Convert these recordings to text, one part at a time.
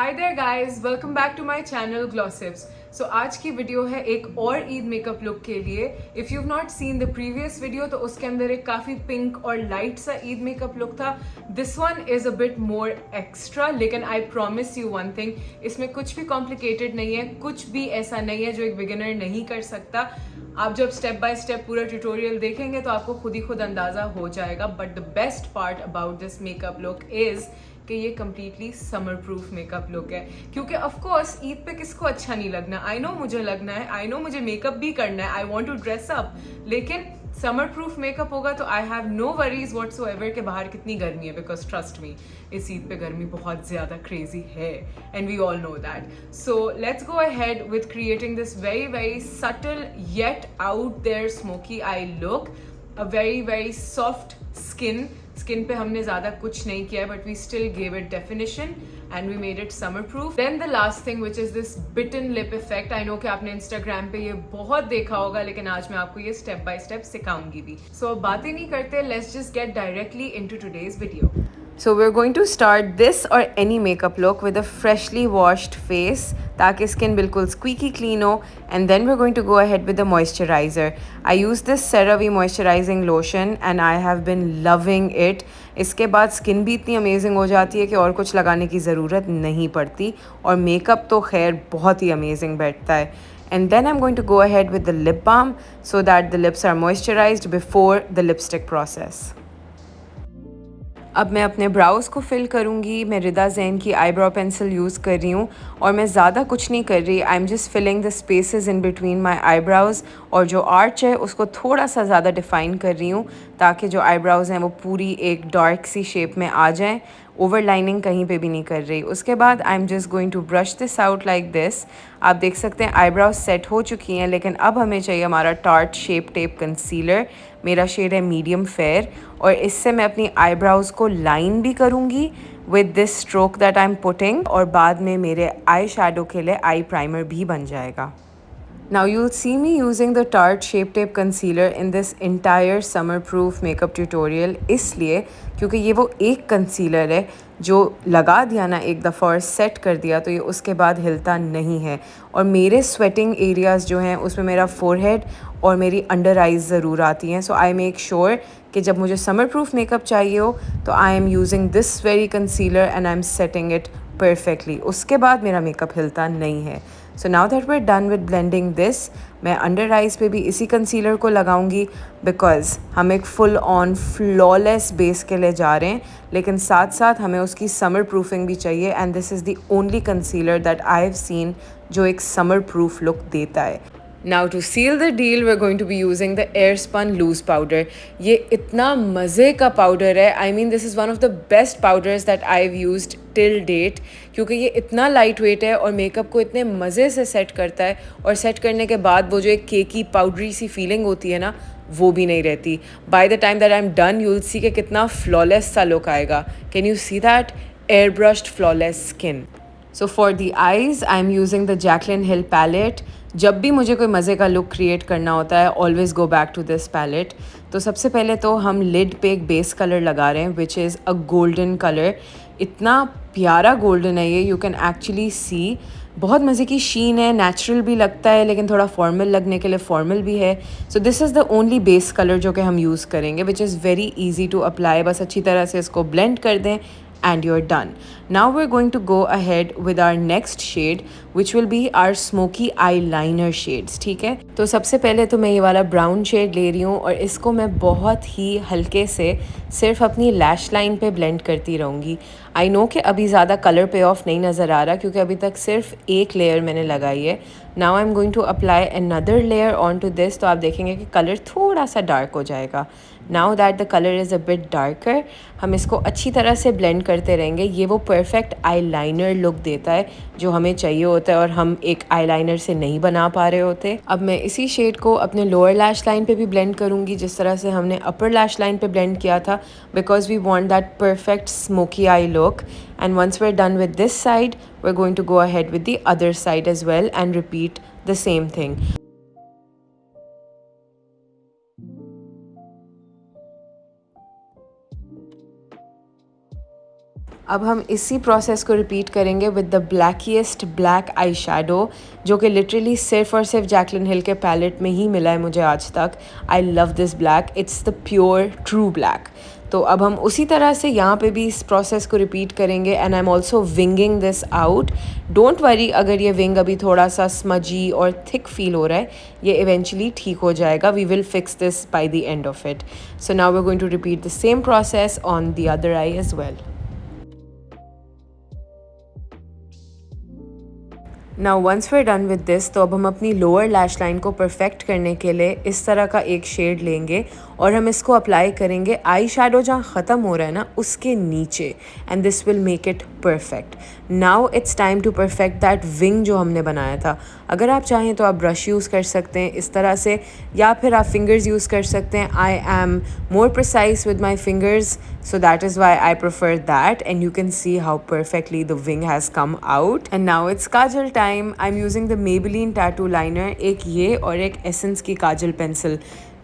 Hi there guys, welcome back to my channel Glossips. So आज की video है एक और ईद मेकअप लुक के लिए। If you have not seen the previous video तो उसके अंदर एक काफ़ी पिंक और लाइट सा ईद मेकअप लुक था। This one is a bit more extra, लेकिन I promise you one thing, इसमें कुछ भी कॉम्प्लिकेटेड नहीं है, कुछ भी ऐसा नहीं है जो एक बिगिनर नहीं कर सकता। आप जब स्टेप बाय स्टेप पूरा ट्यूटोरियल देखेंगे तो आपको खुद ही खुद अंदाज़ा हो जाएगा। But the best part about this makeup look is कि ये completely summer proof makeup look है। क्योंकि ऑफ कोर्स ईद पे किसको अच्छा नहीं लगना, आई नो मुझे लगना है, आई नो मुझे मेकअप भी करना है, I want to dress up, लेकिन समर प्रूफ मेकअप होगा तो I have no worries whatsoever के बाहर कितनी गर्मी है। बिकॉज ट्रस्ट मी, इस ईद पे गर्मी बहुत ज़्यादा क्रेजी है and we all know that. So let's go ahead with creating this very very subtle yet out there smoky eye look. A very very soft skin पे हमने ज़्यादा कुछ नहीं किया है, but we still gave it definition and we made it summer proof. Then the last thing which is this bitten lip effect. I know कि आपने Instagram पे ये बहुत देखा होगा, लेकिन आज मैं आपको ये स्टेप बाय स्टेप सिखाऊंगी भी। सो अब बातें नहीं करते, let's just get directly into today's video. So we're going to start this or any makeup look with a freshly washed face ताकि skin बिल्कुल squeaky clean हो, and then we're going to go ahead with the moisturizer. I use this CeraVe moisturizing lotion and I have been loving it. इसके बाद skin भी इतनी amazing हो जाती है कि और कुछ लगाने की ज़रूरत नहीं पड़ती, और makeup तो खैर बहुत ही amazing बैठता है. And then I'm going to go ahead with the lip balm so that the lips are moisturized before the lipstick process. अब मैं अपने ब्राउज़ को फिल करूँगी. मैं रिदा ज़ैन की आईब्रो पेंसिल यूज़ कर रही हूँ और मैं ज़्यादा कुछ नहीं कर रही. I am just filling the spaces in between my eyebrows, और जो आर्च है उसको थोड़ा सा ज़्यादा डिफ़ाइन कर रही हूँ ताकि जो आईब्राउज़ हैं वो पूरी एक डार्क सी शेप में आ जाएँ. ओवरलाइनिंग कहीं पे भी नहीं कर रही. उसके बाद I am just going to brush this out like this. आप देख सकते हैं आईब्राउज सेट हो चुकी हैं, लेकिन अब हमें चाहिए हमारा टार्ट शेप टेप कंसीलर. मेरा शेड है मीडियम फेयर, और इससे मैं अपनी आईब्राउज़ को लाइन भी करूँगी with this stroke that I am putting, और बाद में मेरे आई शैडो के लिए आई प्राइमर भी बन जाएगा. Now you'll see me using the Tarte Shape Tape Concealer in this entire summer proof makeup tutorial, इसलिए क्योंकि ये वो एक कंसीलर है जो लगा दिया ना एक दफ़ा और सेट कर दिया तो ये उसके बाद हिलता नहीं है. और मेरे स्वेटिंग एरियाज़ जो हैं उसमें मेरा फोरहेड और मेरी अंडर आइज़ ज़रूर आती हैं. सो आई मेक श्योर कि जब मुझे समर प्रूफ मेकअप चाहिए हो तो I am using this very concealer and I am setting it perfectly. उसके बाद मेरा मेकअप हिलता नहीं है. So now that we are done with blending this, मैं अंडर आइज़ पे भी इसी कंसीलर को लगाऊंगी बिकॉज हम एक फुल ऑन फ्लॉलेस बेस के लिए जा रहे हैं, लेकिन साथ साथ हमें उसकी समर प्रूफिंग भी चाहिए. And this is the only concealer that I have seen जो एक समर प्रूफ लुक देता है. Now to seal the deal, we're going to be using the Airspun Loose Powder. ये इतना मज़े का पाउडर है. I mean this is one of the best powders that I've used till date, क्योंकि ये इतना लाइट वेट है और मेकअप को इतने मज़े से सेट करता है, और सेट करने के बाद वो जो एक केकी पाउडरी सी फीलिंग होती है ना, वो भी नहीं रहती. By the time that I am done you'll see कि कितना फ्लॉलेस सा लुक आएगा. Can you see that air brushed flawless skin. So for the eyes I am using the Jaclyn Hill palette. जब भी मुझे कोई मज़े का लुक क्रिएट करना होता है always go back to this palette. तो सबसे पहले तो हम लिड पे एक बेस कलर लगा रहे हैं which is a golden colour. इतना प्यारा गोल्डन है ये, यू कैन एक्चुअली सी. बहुत मज़े की शीन है, नेचुरल भी लगता है लेकिन थोड़ा फॉर्मल लगने के लिए फॉर्मल भी है. So this is the only base colour जो कि हम यूज़ करेंगे, which is very easy to apply. बस अच्छी तरह से इसको ब्लेंड कर दें and you're done. Now we're going to go ahead with our next shade which will be our smoky eyeliner shades. ठीक है, तो सबसे पहले तो मैं ये वाला ब्राउन शेड ले रही हूँ और इसको मैं बहुत ही हल्के से सिर्फ अपनी लैश लाइन पे ब्लेंड करती रहूँगी. आई नो कि अभी ज़्यादा कलर पे ऑफ नहीं नज़र आ रहा क्योंकि अभी तक सिर्फ एक लेयर मैंने लगाई है. Now I am going to apply another layer on to this. तो आप देखेंगे कि कलर थोड़ा सा डार्क हो जाएगा. Now that the colour is a bit darker, हम इसको अच्छी तरह से ब्लेंड करते रहेंगे. ये वो परफेक्ट आईलाइनर लुक देता है जो हमें चाहिए होता है और हम एक आईलाइनर से नहीं बना पा रहे होते. अब मैं इसी शेड को अपने लोअर लैश लाइन पे भी ब्लेंड करूँगी जिस तरह से हमने अपर लैश लाइन पे ब्लेंड किया था, because we want that perfect smoky eye look. And once we're done with this side, we're going to go ahead with the other side as well and repeat the same thing. अब हम इसी process को repeat करेंगे with the blackest black eye shadow, जो कि literally सिर्फ और सिर्फ जैकलिन हिल के पैलेट में ही मिला है मुझे आज तक. I love this black, it's the pure true black. तो अब हम उसी तरह से यहाँ पे भी इस प्रोसेस को रिपीट करेंगे. And I am also winging this out. Don't worry अगर ये विंग अभी थोड़ा सा स्मजी और थिक फील हो रहा है, ये इवेंचुअली ठीक हो जाएगा. We will fix this by the end of it. So now we are going to repeat the same process on the other eye as well. Now once we are done with this, तो अब हम अपनी lower lash line को perfect करने के लिए इस तरह का एक शेड लेंगे और हम इसको अप्लाई करेंगे आई शैडो जहाँ ख़त्म हो रहा है ना उसके नीचे. And this will make it perfect. Now it's time to perfect that wing जो हमने बनाया था. अगर आप चाहें तो आप ब्रश यूज़ कर सकते हैं इस तरह से, या फिर आप फिंगर्स यूज़ कर सकते हैं. I am more precise with my fingers, so that is why I prefer that. And you can see how perfectly the wing has come out. And now it's kajal time. I'm using the Maybelline tattoo liner, एक ये और एक Essence की काजल pencil.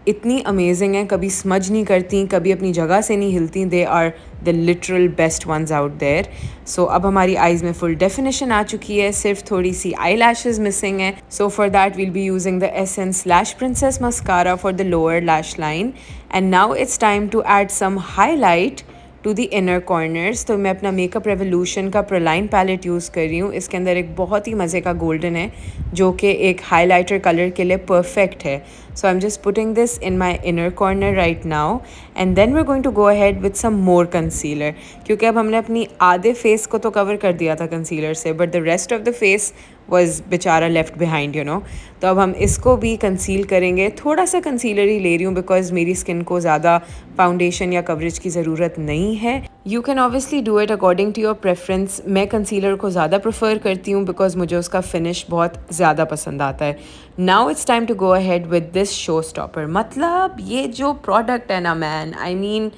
इतनी amazing है, कभी smudge नहीं करती, कभी अपनी जगह से नहीं हिलती. They are the literal best ones out there. So अब हमारी आईज़ में फुल डेफिनेशन आ चुकी है, सिर्फ थोड़ी सी आई लैशेज़ मिसिंग है. So for that we'll be using the Essence lash princess mascara for the lower lash line. And now it's time to add some highlight to the inner corners. तो मैं अपना makeup revolution का pro line palette use कर रही हूँ. इसके अंदर एक बहुत ही मज़े का गोल्डन है जो कि एक हाइलाइटर कलर के लिए परफेक्ट है. So I am just putting this in my inner corner right now. And then we are going to go ahead with some more concealer, क्योंकि अब हमने अपनी आधे फेस को तो कवर कर दिया था कंसीलर से, but the rest of the face was बेचारा लेफ्ट बिहाइंड यू नो. तो अब हम इसको भी कंसील करेंगे. थोड़ा सा कंसीलर ही ले रही हूँ बिकॉज मेरी स्किन को ज़्यादा फाउंडेशन या कवरेज की ज़रूरत नहीं है. You can obviously do it according to your preference. मैं कंसीलर को ज़्यादा प्रेफर करती हूँ बिकॉज मुझे उसका फिनिश बहुत ज़्यादा पसंद आता है. Now it's time to go ahead with this show stopper. मतलब ये जो प्रोडक्ट है ना man, I mean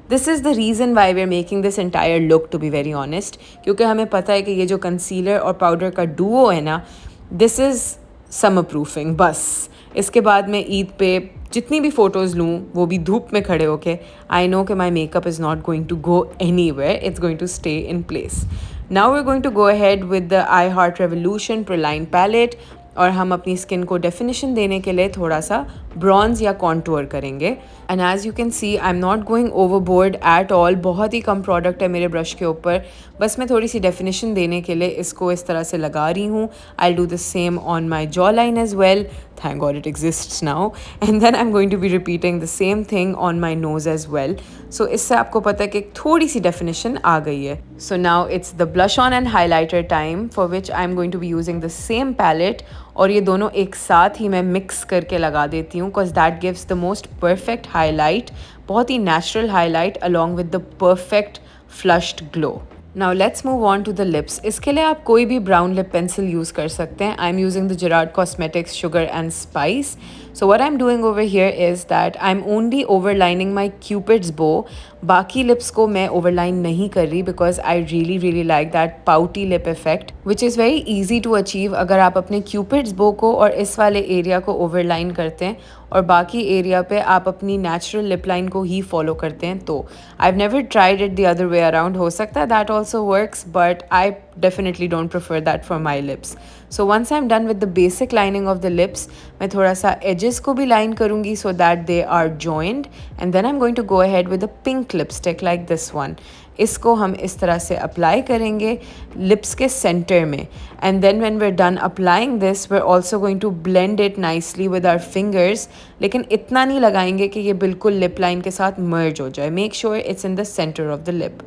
this is the reason why we are making this entire look, to be very honest. क्योंकि हमें पता है कि ये जो कंसीलर और पाउडर का डुओ है ना, दिस इज़ समर प्रूफिंग. बस इसके बाद मैं ईद पे जितनी भी फ़ोटोज़ लूँ वो भी धूप में खड़े होके, आई नो कि my makeup is not going to go anywhere, it's going to stay in place. Now we are going to go ahead with the I heart revolution pro line palette. और हम अपनी skin को definition देने के लिए थोड़ा सा bronze या कॉन्टूर करेंगे. And as you can see I am not going overboard at all. बहुत ही कम प्रोडक्ट है मेरे ब्रश के ऊपर, बस मैं थोड़ी सी डेफिनेशन देने के लिए इसको इस तरह से लगा रही हूँ. I do the same on my jaw line as well. Thank God it exists now. And then I'm going to be repeating the same thing on my nose as well. So इससे आपको पता है कि थोड़ी सी definition आ गई है. So now it's the blush on and highlighter time, for which I'm going to be using the same palette. और ये दोनों एक साथ ही मैं mix करके लगा देती हूँ because that gives the most perfect highlight. बहुत ही natural highlight along with the perfect flushed glow. Now let's move on to the lips. इसके लिए आप कोई भी brown lip pencil use कर सकते हैं. I'm using the Gerard Cosmetics Sugar and Spice. So what I'm doing over here is that I'm only overlining my Cupid's bow. बाकी lips को मैं overline नहीं कर रही because I really like that pouty lip effect, which is very easy to achieve अगर आप अपने Cupid's bow को और इस वाले area को overline करते हैं और बाकी area पे आप अपनी natural lip line को ही follow करते हैं. तो I've never tried it the other way around. हो सकता है that also works, but I definitely don't prefer that for my lips. So once I'm done with the basic lining of the lips, मैं थोड़ा सा edges को भी line करूँगी so that they are joined. And then I'm going to go ahead with a pink lipstick like this one. इसको हम इस तरह से अप्लाई करेंगे लिप्स के सेंटर में. And then when we are done applying this, we are also going to blend it nicely with our fingers. लेकिन इतना नहीं लगाएंगे कि ये बिल्कुल लिप लाइन के साथ मर्ज हो जाए. Make sure it's in the centre of the lip.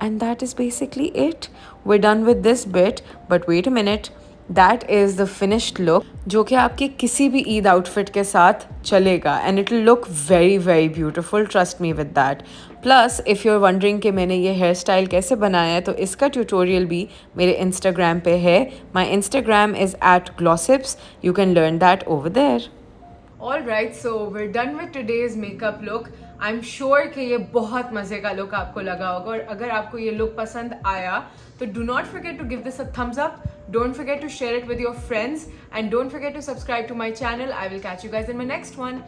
And that is basically it. We're done with this bit, but wait a minute. That is the finished look, जो कि आपके किसी भी ईद आउटफिट के साथ चलेगा. And it will look very beautiful. Trust me with that. Plus, if you're wondering कि मैंने ये हेयर स्टाइल कैसे बनाया है, तो इसका ट्यूटोरियल भी मेरे इंस्टाग्राम पे है. My Instagram is @glossips. You can learn that over there. Alright, so we're done with today's makeup look. I'm sure कि ये बहुत मज़े का लुक आपको लगा होगा. और अगर आपको ये लुक पसंद आया तो do not forget to give this a thumbs up. Don't forget to share it with your friends. And don't forget to subscribe to my channel. I will catch you guys in my next one.